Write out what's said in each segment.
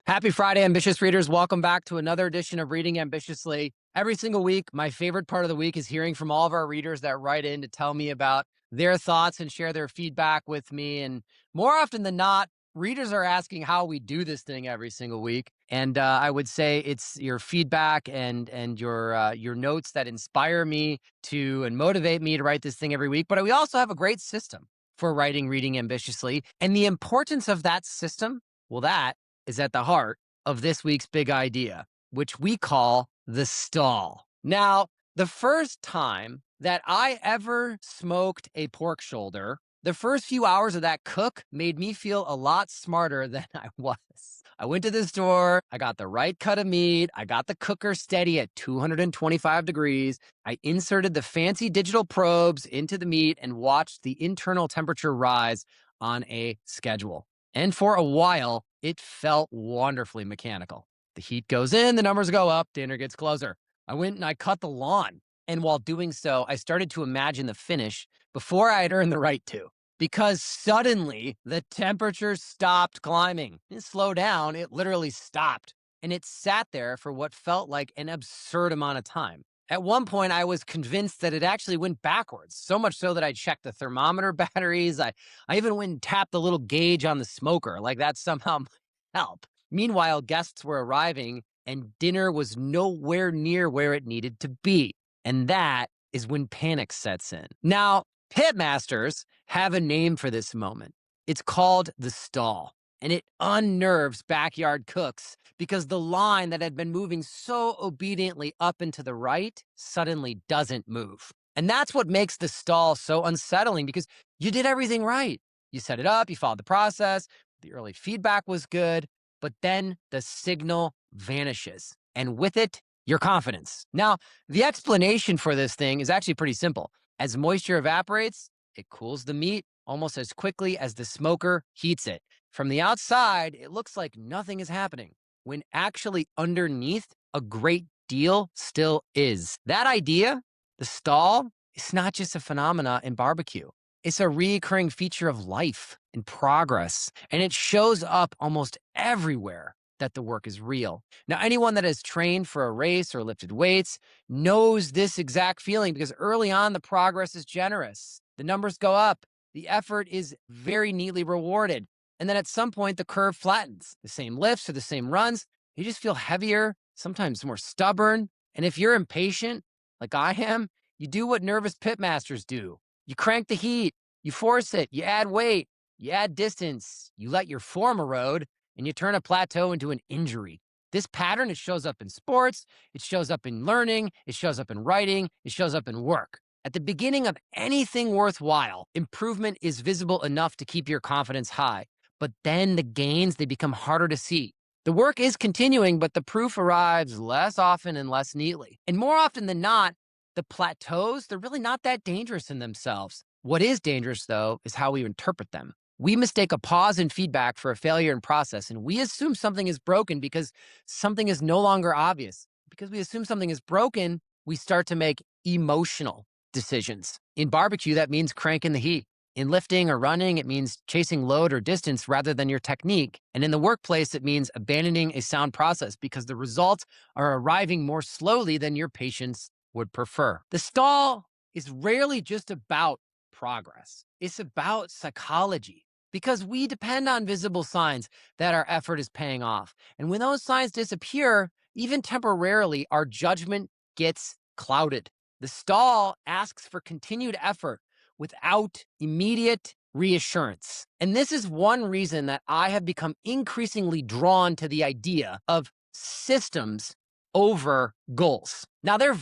Happy Friday, ambitious readers. Welcome back to another edition of Reading Ambitiously. Every single week, my favorite part of the week is hearing from all of our readers that write in to tell me about their thoughts and share their feedback with me. And more often than not, readers are asking how we do this thing every single week. And I would say it's your feedback and your notes that inspire me to and motivate me to write this thing every week. But we also have a great system for writing Reading Ambitiously. And the importance of that system, well, that is at the heart of this week's big idea, which we call the stall. Now, the first time that I ever smoked a pork shoulder, the first few hours of that cook made me feel a lot smarter than I was. I went to the store, I got the right cut of meat, I got the cooker steady at 225 degrees, I inserted the fancy digital probes into the meat and watched the internal temperature rise on a schedule. And for a while, it felt wonderfully mechanical. The heat goes in, the numbers go up, dinner gets closer. I went and I cut the lawn. And while doing so, I started to imagine the finish before I had earned the right to. Because suddenly the temperature stopped climbing. It slowed down, it literally stopped. And it sat there for what felt like an absurd amount of time. At one point, I was convinced that it actually went backwards, so much so that I checked the thermometer batteries. I even went and tapped the little gauge on the smoker, like that somehow might help. Meanwhile, guests were arriving and dinner was nowhere near where it needed to be. And that is when panic sets in. Now, Pitmasters have a name for this moment. It's called the stall. And it unnerves backyard cooks because the line that had been moving so obediently up and to the right suddenly doesn't move. And that's what makes the stall so unsettling because you did everything right. You set it up, you followed the process, the early feedback was good, but then the signal vanishes. And with it, your confidence. Now, the explanation for this thing is actually pretty simple. As moisture evaporates, it cools the meat almost as quickly as the smoker heats it. From the outside, it looks like nothing is happening, when actually underneath, a great deal still is. That idea, the stall, is not just a phenomena in barbecue. It's a recurring feature of life and progress, and it shows up almost everywhere that the work is real. Now, anyone that has trained for a race or lifted weights knows this exact feeling because early on, the progress is generous. The numbers go up. The effort is very neatly rewarded. And then at some point, the curve flattens. The same lifts or the same runs, you just feel heavier, sometimes more stubborn. And if you're impatient, like I am, you do what nervous pitmasters do. You crank the heat, you force it, you add weight, you add distance, you let your form erode, and you turn a plateau into an injury. This pattern, it shows up in sports, it shows up in learning, it shows up in writing, it shows up in work. At the beginning of anything worthwhile, improvement is visible enough to keep your confidence high. But then the gains, they become harder to see. The work is continuing, but the proof arrives less often and less neatly. And more often than not, the plateaus, they're really not that dangerous in themselves. What is dangerous, though, is how we interpret them. We mistake a pause in feedback for a failure in process, and we assume something is broken because something is no longer obvious. Because we assume something is broken, we start to make emotional decisions. In barbecue, that means cranking the heat. In lifting or running, it means chasing load or distance rather than your technique. And in the workplace, it means abandoning a sound process because the results are arriving more slowly than your patience would prefer. The stall is rarely just about progress. It's about psychology because we depend on visible signs that our effort is paying off. And when those signs disappear, even temporarily, our judgment gets clouded. The stall asks for continued effort without immediate reassurance. And this is one reason that I have become increasingly drawn to the idea of systems over goals. Now, they're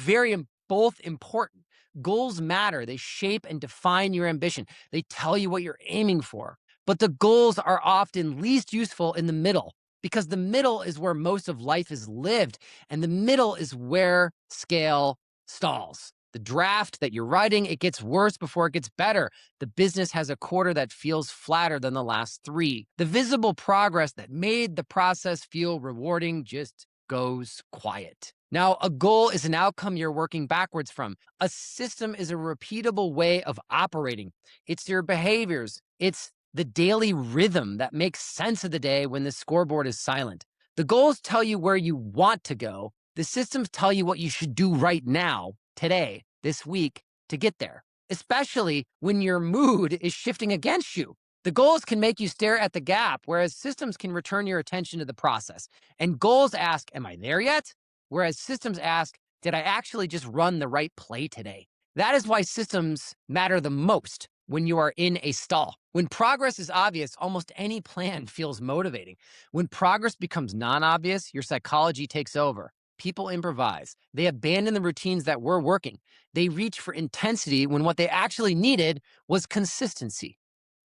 both important. Goals matter. They shape and define your ambition. They tell you what you're aiming for. But the goals are often least useful in the middle because the middle is where most of life is lived. And the middle is where scale stalls. The draft that you're writing, it gets worse before it gets better. The business has a quarter that feels flatter than the last three. The visible progress that made the process feel rewarding just goes quiet. Now, a goal is an outcome you're working backwards from. A system is a repeatable way of operating. It's your behaviors. It's the daily rhythm that makes sense of the day when the scoreboard is silent. The goals tell you where you want to go. The systems tell you what you should do right now, today, this week, to get there, especially when your mood is shifting against you. The goals can make you stare at the gap, whereas systems can return your attention to the process. And goals ask, am I there yet? Whereas systems ask, did I actually just run the right play today? That is why systems matter the most when you are in a stall. When progress is obvious, almost any plan feels motivating. When progress becomes non-obvious, your psychology takes over. People improvise. They abandon the routines that were working. They reach for intensity when what they actually needed was consistency.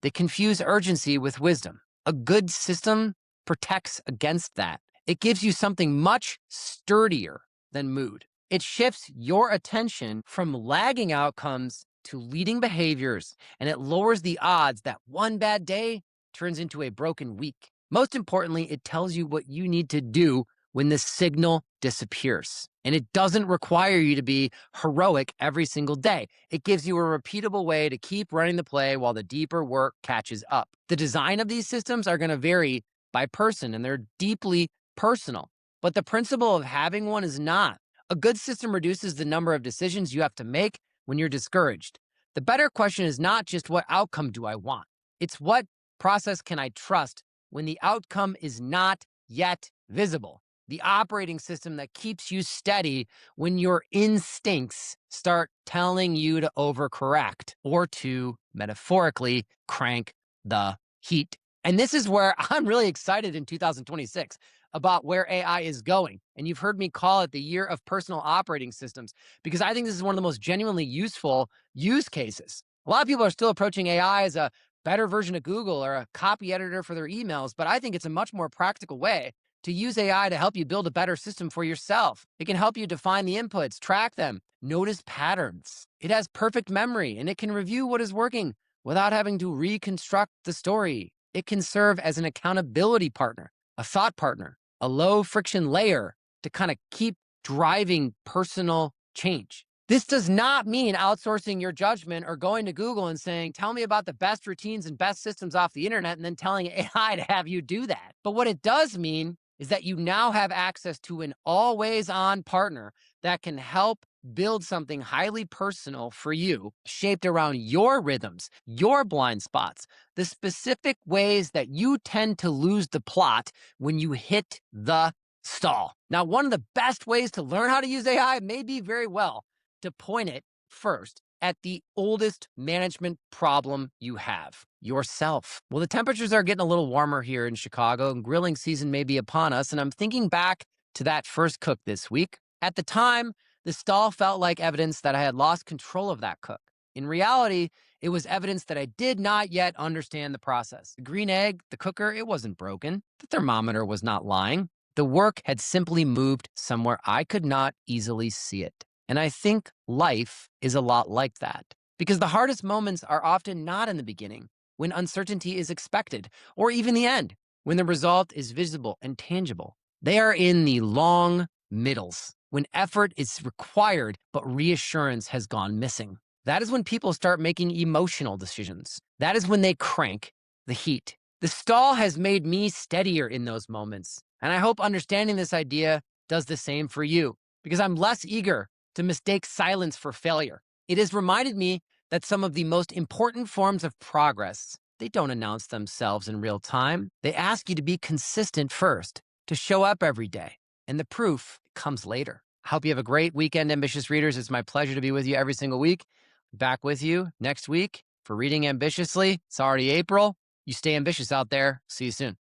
They confuse urgency with wisdom. A good system protects against that. It gives you something much sturdier than mood. It shifts your attention from lagging outcomes to leading behaviors, and it lowers the odds that one bad day turns into a broken week. Most importantly, it tells you what you need to do when the signal disappears. And it doesn't require you to be heroic every single day. It gives you a repeatable way to keep running the play while the deeper work catches up. The design of these systems are going to vary by person, and they're deeply personal. But the principle of having one is not. A good system reduces the number of decisions you have to make when you're discouraged. The better question is not just what outcome do I want? It's what process can I trust when the outcome is not yet visible? The operating system that keeps you steady when your instincts start telling you to overcorrect or to, metaphorically, crank the heat. And this is where I'm really excited in 2026 about where AI is going. And you've heard me call it the year of personal operating systems because I think this is one of the most genuinely useful use cases. A lot of people are still approaching AI as a better version of Google or a copy editor for their emails, but I think it's a much more practical way to use AI to help you build a better system for yourself. It can help you define the inputs, track them, notice patterns. It has perfect memory, and it can review what is working without having to reconstruct the story. It can serve as an accountability partner, a thought partner, a low friction layer to kind of keep driving personal change. This does not mean outsourcing your judgment or going to Google and saying, tell me about the best routines and best systems off the internet, and then telling AI to have you do that. But what it does mean is that you now have access to an always-on partner that can help build something highly personal for you, shaped around your rhythms, your blind spots, the specific ways that you tend to lose the plot when you hit the stall. Now, one of the best ways to learn how to use AI may be very well to point it first at the oldest management problem you have, yourself. Well, the temperatures are getting a little warmer here in Chicago, and grilling season may be upon us. And I'm thinking back to that first cook this week. At the time, the stall felt like evidence that I had lost control of that cook. In reality, it was evidence that I did not yet understand the process. The green egg, the cooker, it wasn't broken. The thermometer was not lying. The work had simply moved somewhere I could not easily see it. And I think life is a lot like that. Because the hardest moments are often not in the beginning, when uncertainty is expected, or even the end, when the result is visible and tangible. They are in the long middles, when effort is required, but reassurance has gone missing. That is when people start making emotional decisions. That is when they crank the heat. The stall has made me steadier in those moments. And I hope understanding this idea does the same for you, because I'm less eager to mistake silence for failure. It has reminded me that some of the most important forms of progress, they don't announce themselves in real time. They ask you to be consistent first, to show up every day, and the proof comes later. I hope you have a great weekend, ambitious readers. It's my pleasure to be with you every single week. Back with you next week for Reading Ambitiously. It's already April. You stay ambitious out there. See you soon.